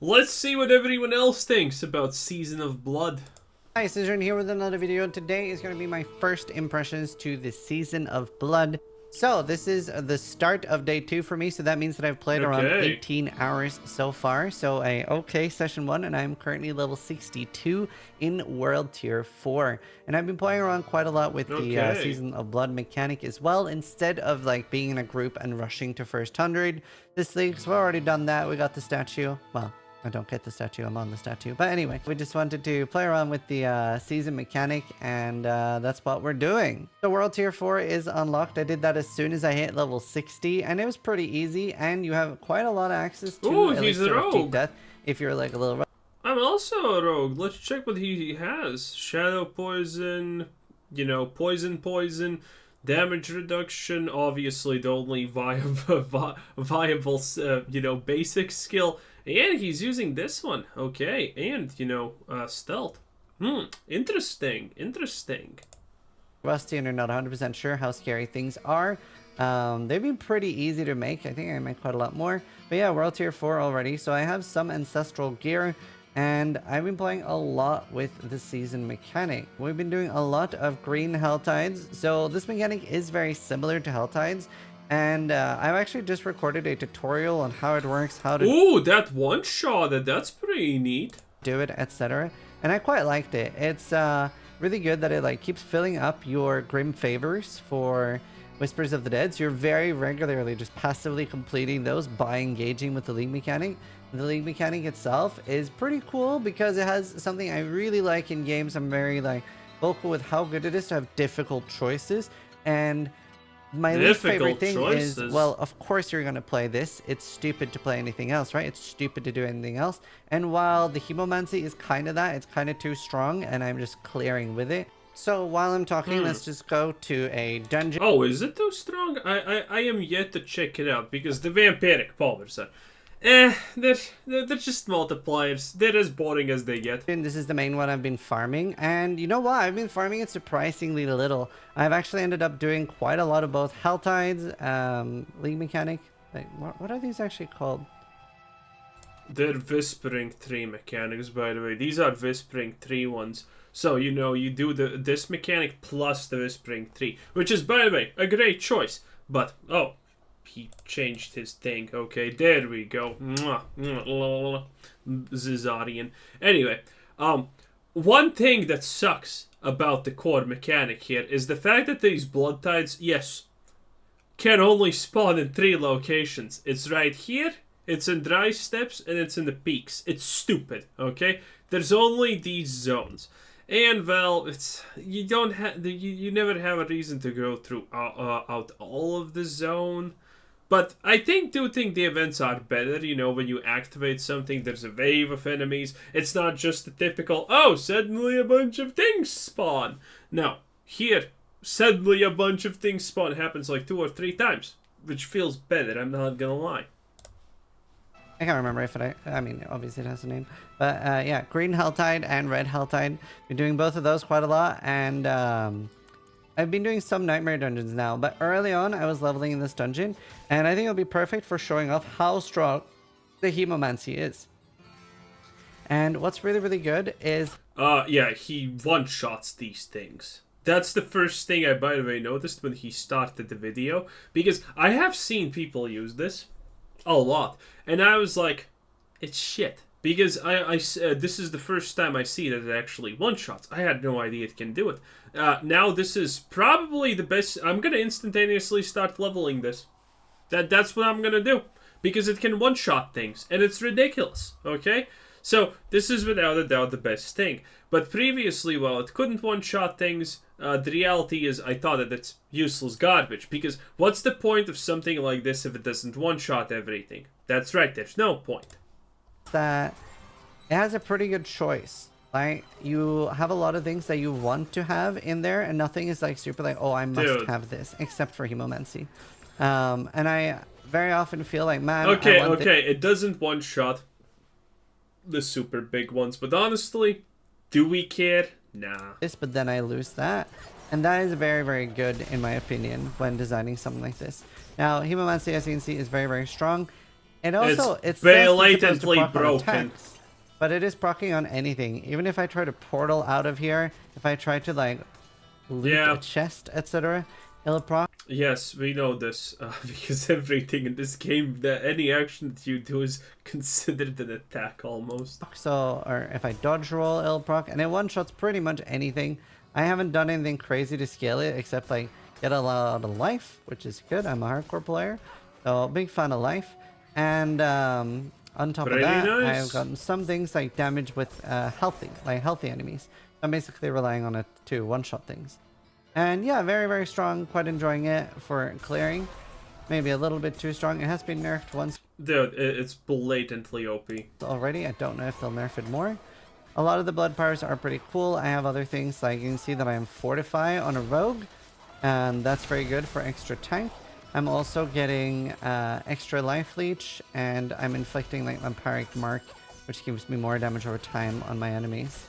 let's see what everyone else thinks about Season of Blood. Hi, Scissor here with another video. Today is going to be my first impressions to the Season of Blood. So this is the start of day 2 for me, so that means that I've played around 18 hours so far. So session 1, and I'm currently level 62 in World Tier 4. And I've been playing around quite a lot with the Season of Blood mechanic as well, instead of like being in a group and rushing to first 100 this league. So we've already done that. We got the statue. Well, I don't get the statue, I'm on the statue. But anyway, we just wanted to play around with the season mechanic, and that's what we're doing. The World Tier 4 is unlocked. I did that as soon as I hit level 60, and it was pretty easy, and you have quite a lot of access to Elixir of Deep Death if you're like a little... I'm also a rogue. Let's check what he has. Shadow poison, you know, poison, damage reduction, obviously the only viable, you know, basic skill. And he's using this one, okay, and, you know, stealth. Interesting. Rusty and are not 100% sure how scary things are. They've been pretty easy to make. I think I make quite a lot more. But yeah, World Tier 4 already, so I have some ancestral gear, and I've been playing a lot with the season mechanic. We've been doing a lot of green Helltides, so this mechanic is very similar to Helltides. And I've actually just recorded a tutorial on how it works, how to... Ooh, that one shot, that's pretty neat. ...do it, etc. And I quite liked it. It's really good that it like keeps filling up your Grim Favors for Whispers of the Dead. So you're very regularly just passively completing those by engaging with the League mechanic. The League mechanic itself is pretty cool because it has something I really like in games. I'm very like vocal with how good it is to have difficult choices, and my least favorite thing is, well, of course you're going to play this. It's stupid to play anything else, right? It's stupid to do anything else. And while the Hemomancy is kind of that, it's kind of too strong, and I'm just clearing with it. So while I'm talking, let's just go to a dungeon. Oh, is it too strong? I am yet to check it out, because the vampiric powers are... they're just multipliers. They're as boring as they get. And this is the main one I've been farming, and you know what? I've been farming it surprisingly little. I've actually ended up doing quite a lot of both Helltides, League mechanic. Like, what are these actually called? They're Whispering 3 mechanics, by the way. These are Whispering 3 ones. So, you know, you do this mechanic plus the Whispering 3, which is, by the way, a great choice. But, oh, he changed his thing. Okay, there we go. Zizarian. Anyway, one thing that sucks about the core mechanic here is the fact that these blood tides, yes, can only spawn in 3 locations. It's right here, it's in dry steppes, and it's in the peaks. It's stupid, okay? There's only these zones. And well, it's you never have a reason to go through out all of the zone. But I do think the events are better, you know, when you activate something, there's a wave of enemies. It's not just the typical, oh, suddenly a bunch of things spawn. No, here, suddenly a bunch of things spawn. It happens like 2 or 3 times, which feels better, I'm not gonna lie. I can't remember if I mean, obviously it has a name. But yeah, green Helltide and red Helltide. Been doing both of those quite a lot, and I've been doing some nightmare dungeons now, but early on I was leveling in this dungeon, and I think it'll be perfect for showing off how strong the Hemomancy is. And what's really, really good is... yeah, he one-shots these things. That's the first thing I, by the way, noticed when he started the video, because I have seen people use this a lot, and I was like, it's shit. Because this is the first time I see that it actually one-shots. I had no idea it can do it. Now this is probably the best. I'm going to instantaneously start leveling this. That's what I'm going to do. Because it can one-shot things. And it's ridiculous. Okay? So this is without a doubt the best thing. But previously, while it couldn't one-shot things, the reality is I thought that it's useless garbage. Because what's the point of something like this if it doesn't one-shot everything? That's right, there's no point. That it has a pretty good choice. Like, you have a lot of things that you want to have in there, and nothing is like super like, oh, I must have this, except for Hemomancy. And I very often feel like, man, okay, it doesn't one shot the super big ones, but honestly, do we care? Nah. But then I lose that, and that is very, very good in my opinion when designing something like this. Now, Hemomancy, as you can see, is very, very strong. And also, it says it's supposed to blatantly proc on broken. attacks, but it is procking on anything. Even if I try to portal out of here, if I try to like loot a chest, etc., it'll proc. Yes, we know this because everything in this game, that any action that you do is considered an attack almost. So, or if I dodge roll, it'll proc, and it one-shots pretty much anything. I haven't done anything crazy to scale it, except like get a lot of life, which is good. I'm a hardcore player, so big fan of life. And on top of that, nice. I've gotten some things like damage with healthy enemies. I'm basically relying on it to one-shot things. And yeah, very, very strong. Quite enjoying it for clearing. Maybe a little bit too strong. It has been nerfed once. Dude, it's blatantly OP. Already, I don't know if they'll nerf it more. A lot of the blood powers are pretty cool. I have other things, like you can see that I am Fortify on a rogue. And that's very good for extra tank. I'm also getting extra life leech, and I'm inflicting like vampiric mark, which gives me more damage over time on my enemies.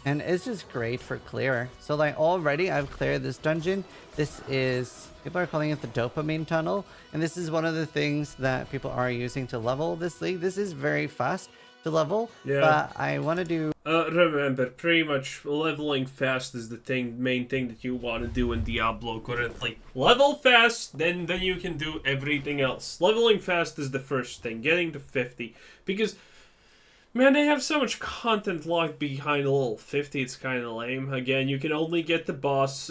And it's just great for clear. So like already I've cleared this dungeon. This is, people are calling it the dopamine tunnel. And this is one of the things that people are using to level this league. This is very fast to level, but I want to do... remember, pretty much leveling fast is the main thing that you want to do in Diablo currently. Level fast, then you can do everything else. Leveling fast is the first thing, getting to 50. Because, man, they have so much content locked behind a little 50, it's kind of lame. Again, you can only get the boss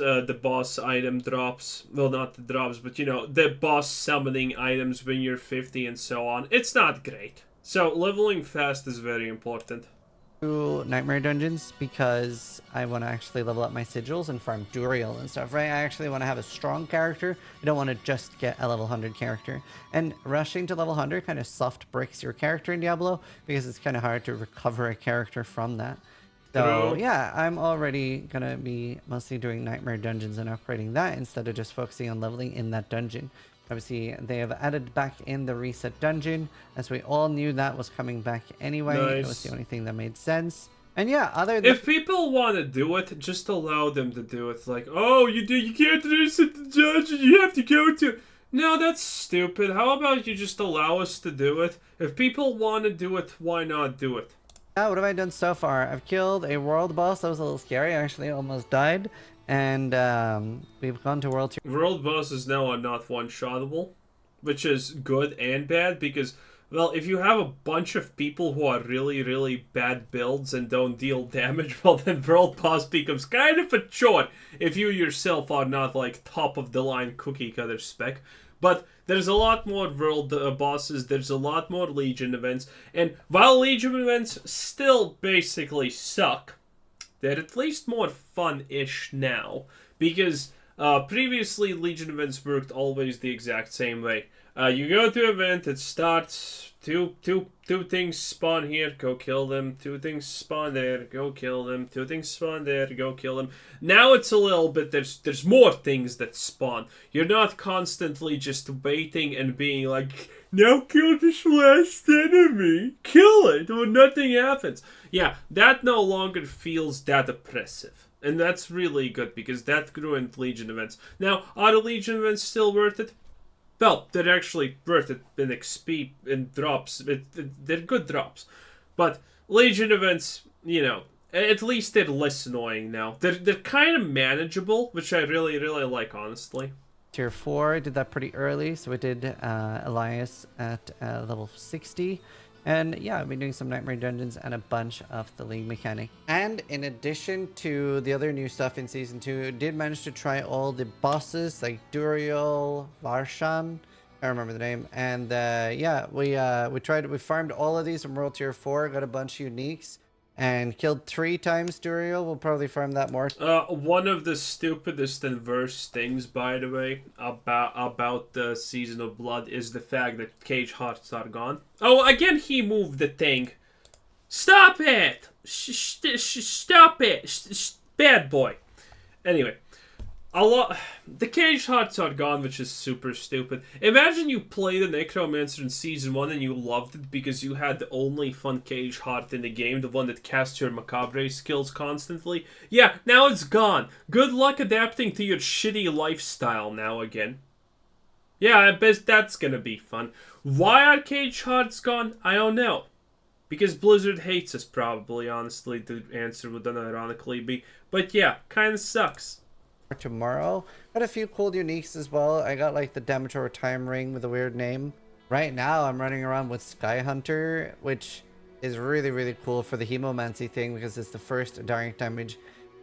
item drops. Well, not the drops, but you know, the boss summoning items when you're 50 and so on. It's not great. So, leveling fast is very important. Nightmare dungeons because I want to actually level up my sigils and farm Duriel and stuff, right? I actually want to have a strong character. I don't want to just get a level 100 character. And rushing to level 100 kind of soft breaks your character in Diablo because it's kind of hard to recover a character from that. So yeah, I'm already going to be mostly doing Nightmare dungeons and upgrading that instead of just focusing on leveling in that dungeon. Obviously, they have added back in the reset dungeon, as we all knew that was coming back anyway. Nice. It was the only thing that made sense. And yeah, other than... If people want to do it, just allow them to do it. Like, oh, you can't reset the dungeon, you have to go to... No, that's stupid. How about you just allow us to do it? If people want to do it, why not do it? What have I done so far? I've killed a world boss. That was a little scary. I actually almost died. And we've gone to World 2. World bosses now are not one-shottable, which is good and bad because, well, if you have a bunch of people who are really, really bad builds and don't deal damage, well, then World boss becomes kind of a chore if you yourself are not, like, top-of-the-line cookie-cutter spec. But there's a lot more world bosses, there's a lot more Legion events, and while Legion events still basically suck, they're at least more fun-ish now, because previously Legion events worked always the exact same way. You go to an event, it starts, two things spawn here, go kill them, 2 things spawn there, go kill them, 2 things spawn there, go kill them. Now it's a little bit, there's more things that spawn. You're not constantly just waiting and being like, now kill this last enemy, kill it, or nothing happens. Yeah, that no longer feels that oppressive. And that's really good, because that ruined Legion events. Now, are the Legion events still worth it? Well, they're actually worth it in XP and drops. They're good drops. But Legion events, you know, at least they're less annoying now. They're kind of manageable, which I really, really like, honestly. Tier 4, did that pretty early, so we did Elias at level 60. And yeah, I've been doing some Nightmare Dungeons and a bunch of the League mechanic. And in addition to the other new stuff in Season 2, did manage to try all the bosses, like Duriel, Varshan, I remember the name. And yeah, we farmed all of these from World Tier 4, got a bunch of uniques. And killed 3 times Duriel. We'll probably farm that more. One of the stupidest and worst things, by the way, about the Season of Blood is the fact that Cage Hearts are gone. Oh, again he moved the thing. Stop it! Stop it! Bad boy. Anyway. The Cage Hearts are gone, which is super stupid. Imagine you played a Necromancer in Season 1 and you loved it because you had the only fun Cage Heart in the game, the one that casts your Macabre skills constantly. Yeah, now it's gone. Good luck adapting to your shitty lifestyle now again. Yeah, I bet that's gonna be fun. Why are Cage Hearts gone? I don't know. Because Blizzard hates us, probably, honestly, the answer would unironically be. But yeah, kinda sucks. Tomorrow. Got a few cool uniques as well. I got like the Demeter time ring with a weird name. Right now I'm running around with Sky Hunter, which is really, really cool for the Hemomancy thing because it's the first direct damage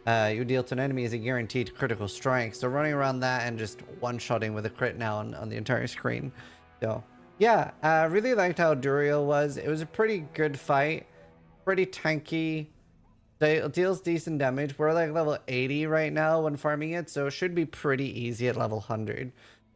you deal to an enemy is a guaranteed critical strike. So running around that and just one-shotting with a crit now on the entire screen. So yeah, I really liked how Duriel was. It was a pretty good fight. Pretty tanky. It deals decent damage. We're like level 80 right now when farming it, so it should be pretty easy at level 100.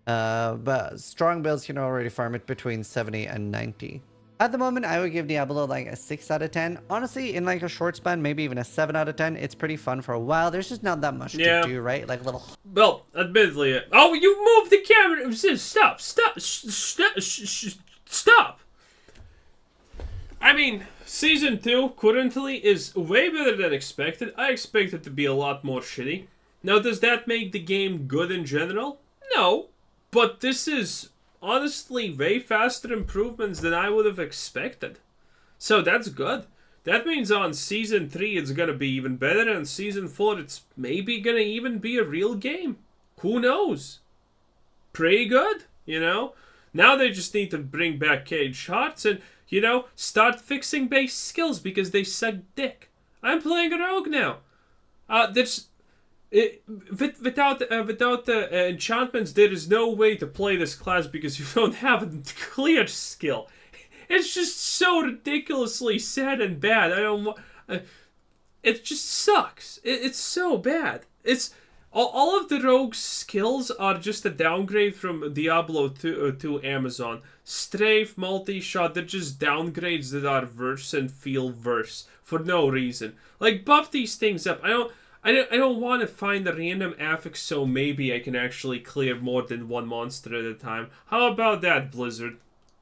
But strong builds can already farm it between 70 and 90. At the moment, I would give Diablo like a 6 out of 10. Honestly, in like a short span, maybe even a 7 out of 10. It's pretty fun for a while. There's just not that much to do, right? Like little... Well, admittedly... Oh, you moved the camera! Stop! Stop! I mean, Season 2 currently is way better than expected. I expected it to be a lot more shitty. Now, does that make the game good in general? No. But this is honestly way faster improvements than I would have expected. So that's good. That means on Season 3 it's gonna be even better, and Season 4 it's maybe gonna even be a real game. Who knows? Pretty good, you know? Now they just need to bring back Cage Hearts and, you know, start fixing base skills because they suck dick. I'm playing a rogue now. Without the enchantments, there is no way to play this class because you don't have a clear skill. It's just so ridiculously sad and bad. I don't want. It just sucks. It's so bad. It's all of the rogue's skills are just a downgrade from Diablo to Amazon. Strafe, multi-shot, they're just downgrades that are worse and feel worse for no reason. Like, buff these things up. I don't want to find a random affix so maybe I can actually clear more than one monster at a time. How about that, Blizzard?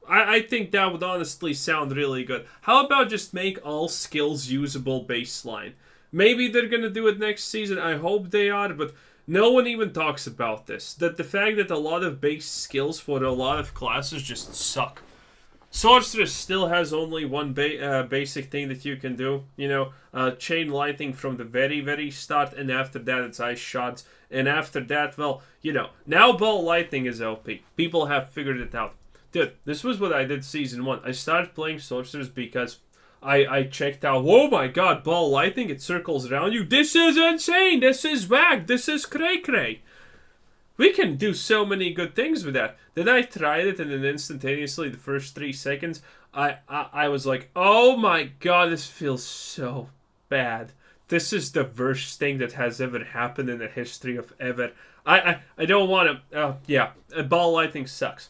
I think that would honestly sound really good. How about just make all skills usable baseline? Maybe they're gonna do it next season. I hope they are, but no one even talks about this. That the fact that a lot of base skills for a lot of classes just suck. Sorceress still has only one basic thing that you can do. You know, chain lightning from the very, very start, and after that it's ice shots. And after that, well, you know, now ball lightning is OP. People have figured it out. Dude, this was what I did Season 1. I started playing Sorceress because I checked out, oh my god, ball lightning, it circles around you. This is insane, this is whack, this is cray-cray. We can do so many good things with that. Then I tried it and then instantaneously, the first 3 seconds, I was like, oh my god, this feels so bad. This is the worst thing that has ever happened in the history of ever. I don't want to, yeah, ball lightning sucks.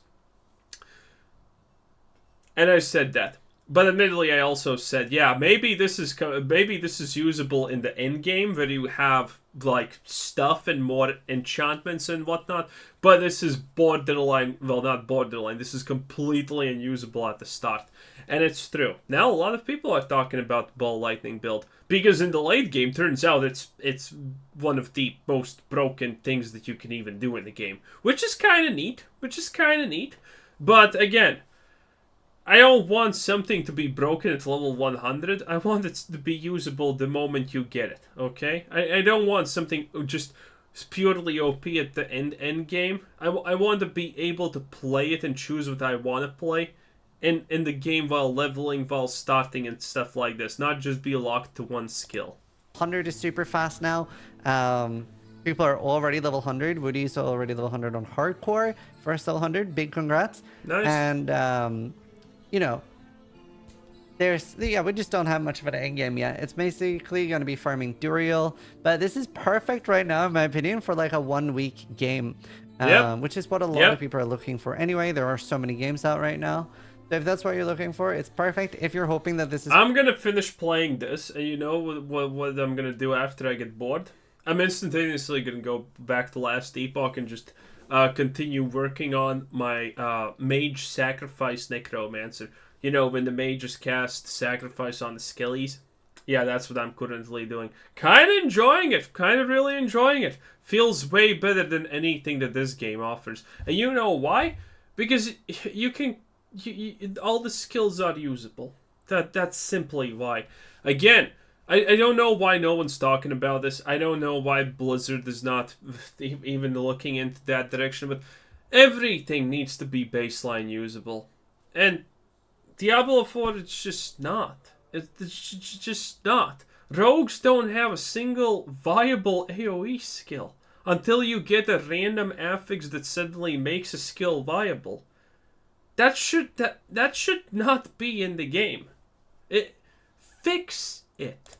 And I said that. But admittedly, I also said, yeah, maybe this is usable in the end game where you have like stuff and more enchantments and whatnot. But this is borderline, well, not borderline. This is completely unusable at the start, and it's true. Now a lot of people are talking about the ball lightning build because in the late game, turns out it's one of the most broken things that you can even do in the game, which is kind of neat. But again, I don't want something to be broken at level 100. I want it to be usable the moment you get it, okay? I don't want something just purely OP at the end game. I want to be able to play it and choose what I want to play in the game while leveling, while starting and stuff like this. Not just be locked to one skill. 100 is super fast now. People are already level 100. Woody's already level 100 on hardcore. First level 100. Big congrats. Nice. And... you know, we just don't have much of an end game yet. It's basically going to be farming Duriel, but this is perfect right now, in my opinion, for like a 1 week game, which is what a lot of people are looking for. Anyway, there are so many games out right now. So if that's what you're looking for, it's perfect. If you're hoping that this is... I'm going to finish playing this, and you know what I'm going to do after I get bored? I'm instantaneously going to go back to Last Epoch and just... continue working on my mage sacrifice necromancer. You know, when the mages cast sacrifice on the skellies. Yeah, that's what I'm currently doing. Kind of enjoying it. Kind of really enjoying it. Feels way better than anything that this game offers. And you know why? Because you can... all the skills are usable. That's simply why. Again, I don't know why no one's talking about this. I don't know why Blizzard is not even looking into that direction. But everything needs to be baseline usable. And Diablo 4, it's just not. It's just not. Rogues don't have a single viable AoE skill until you get a random affix that suddenly makes a skill viable. That should not be in the game. Fix it.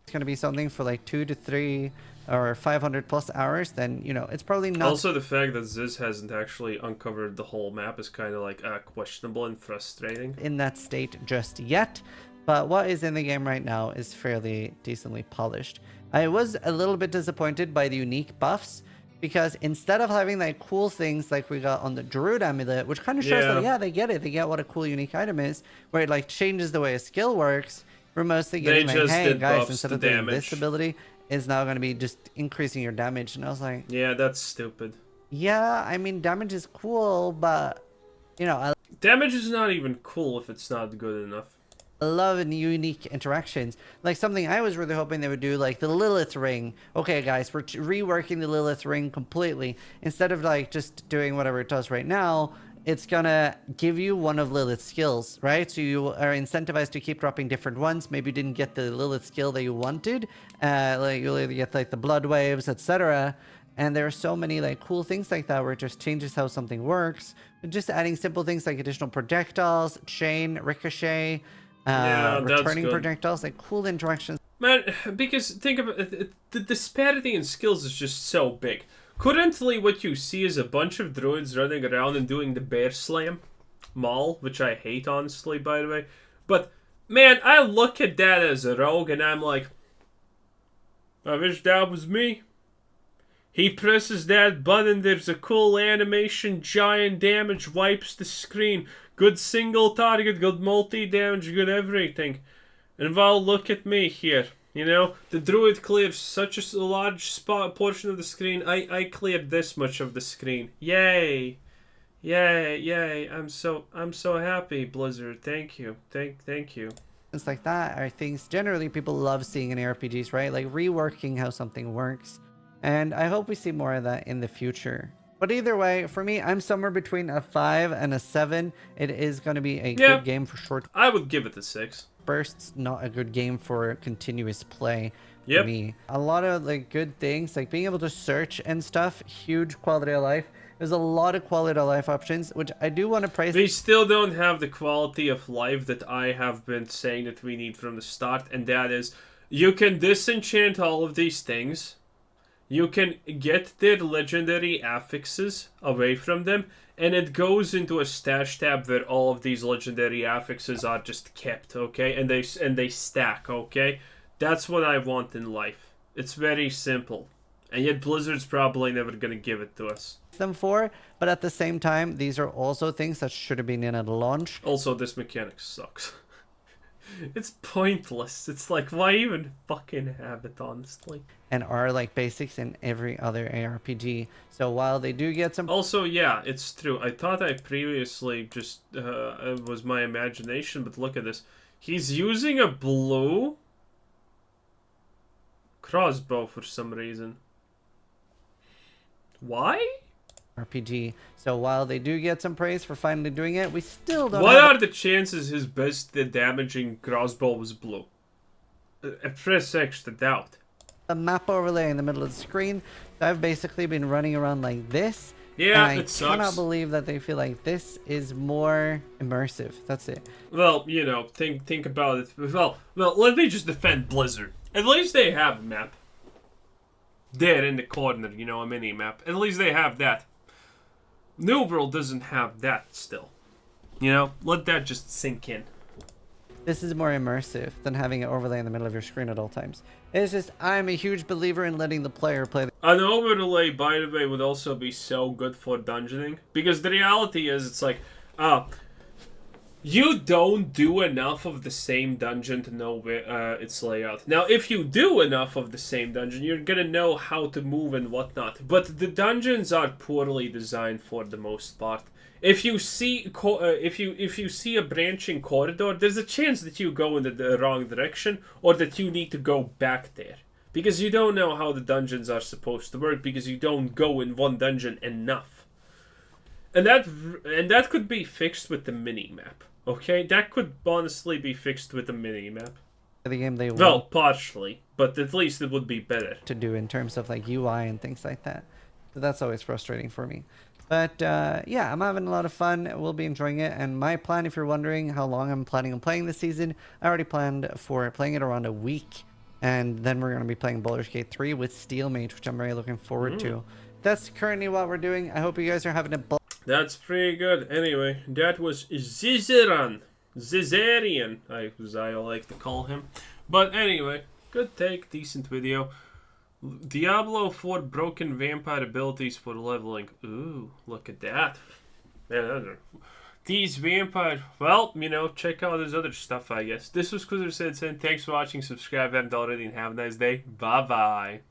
It's going to be something for like 2 to 3 or 500 plus hours, then, you know, it's probably not. Also, the fact that Ziz hasn't actually uncovered the whole map is kind of like questionable and frustrating. In that state just yet. But what is in the game right now is fairly decently polished. I was a little bit disappointed by the unique buffs, because instead of having like cool things like we got on the Druid Amulet, which kind of shows that, yeah, they get it. They get what a cool unique item is, where it like changes the way a skill works. We're mostly getting like, hey guys, instead of doing this ability, is now going to be just increasing your damage. And I was like, yeah, that's stupid. Yeah, I mean, damage is cool, but, you know, damage is not even cool if it's not good enough. I love unique interactions. Like something I was really hoping they would do, like the Lilith ring. Okay, guys, we're reworking the Lilith ring completely. Instead of like just doing whatever it does right now, it's gonna give you one of Lilith's skills, right? So you are incentivized to keep dropping different ones. Maybe you didn't get the Lilith skill that you wanted. Like you'll either get like the blood waves, etc. And there are so many like cool things like that where it just changes how something works. Just adding simple things like additional projectiles, chain, ricochet, returning projectiles, like cool interactions. Man, because think about it, the disparity in skills is just so big. Currently, what you see is a bunch of druids running around and doing the bear slam maul, which I hate, honestly, by the way. But, man, I look at that as a rogue and I'm like, I wish that was me. He presses that button, there's a cool animation, giant damage, wipes the screen, good single target, good multi-damage, good everything. And well, look at me here. You know, the druid clears such a large portion of the screen. I cleared this much of the screen. Yay. Yay, yay. I'm so happy, Blizzard. Thank you. Thank you. Things like that are things generally people love seeing in RPGs, right? Like reworking how something works. And I hope we see more of that in the future. But either way, for me, I'm somewhere between a 5 and a 7. It is going to be a good game for short. I would give it a 6. Bursts, not a good game for continuous play for me. A lot of like good things, like being able to search and stuff, huge quality of life. There's a lot of quality of life options, which I do want to praise. We still don't have the quality of life that I have been saying that we need from the start, and that is you can disenchant all of these things. You can get their legendary affixes away from them, and it goes into a stash tab where all of these legendary affixes are just kept, okay? And they stack, okay? That's what I want in life. It's very simple. And yet Blizzard's probably never gonna give it to us. Them for, but at the same time, these are also things that should have been in at launch. Also, this mechanic sucks. It's pointless. It's like, why even fucking have it, honestly? And are like basics in every other ARPG. So while they do get some... Also, yeah, it's true. I thought I previously just... it was my imagination, but look at this. He's using a blue crossbow for some reason. Why? RPG. So while they do get some praise for finally doing it, we still don't. What are the chances his best damaging crossbow was blue? I press X to doubt. A map overlay in the middle of the screen. So I've basically been running around like this. Yeah, and it sucks. I cannot believe that they feel like this is more immersive. That's it. Well, you know, think about it. Well, let me just defend Blizzard. At least they have a map. There in the corner, you know, a mini map. At least they have that. New World doesn't have that still. You know, let that just sink in. This is more immersive than having an overlay in the middle of your screen at all times. It's just, I'm a huge believer in letting the player play. An overlay, by the way, would also be so good for dungeoning. Because the reality is, it's like, You don't do enough of the same dungeon to know its layout. Now, if you do enough of the same dungeon, you're gonna know how to move and whatnot. But the dungeons are poorly designed for the most part. If you see if you see a branching corridor, there's a chance that you go in the wrong direction or that you need to go back there. Because you don't know how the dungeons are supposed to work because you don't go in one dungeon enough. And that could be fixed with the mini-map. Okay? That could honestly be fixed with the mini-map. The game they well, partially, but at least it would be better to do in terms of like UI and things like that. So that's always frustrating for me. But yeah, I'm having a lot of fun. We'll be enjoying it. And my plan, if you're wondering how long I'm planning on playing this season, I already planned for playing it around a week. And then we're going to be playing Baldur's Gate 3 with Steelmage, which I'm very looking forward to. That's currently what we're doing. I hope you guys are having a That's pretty good. Anyway, that was Zizerian, as I like to call him. But anyway, good take, decent video. Diablo 4 broken vampire abilities for leveling. Ooh, look at that. Man, these vampire... Well, you know, check out his other stuff, I guess. This was Quizzer Said. Thanks for watching. Subscribe if you haven't already, and have a nice day. Bye-bye.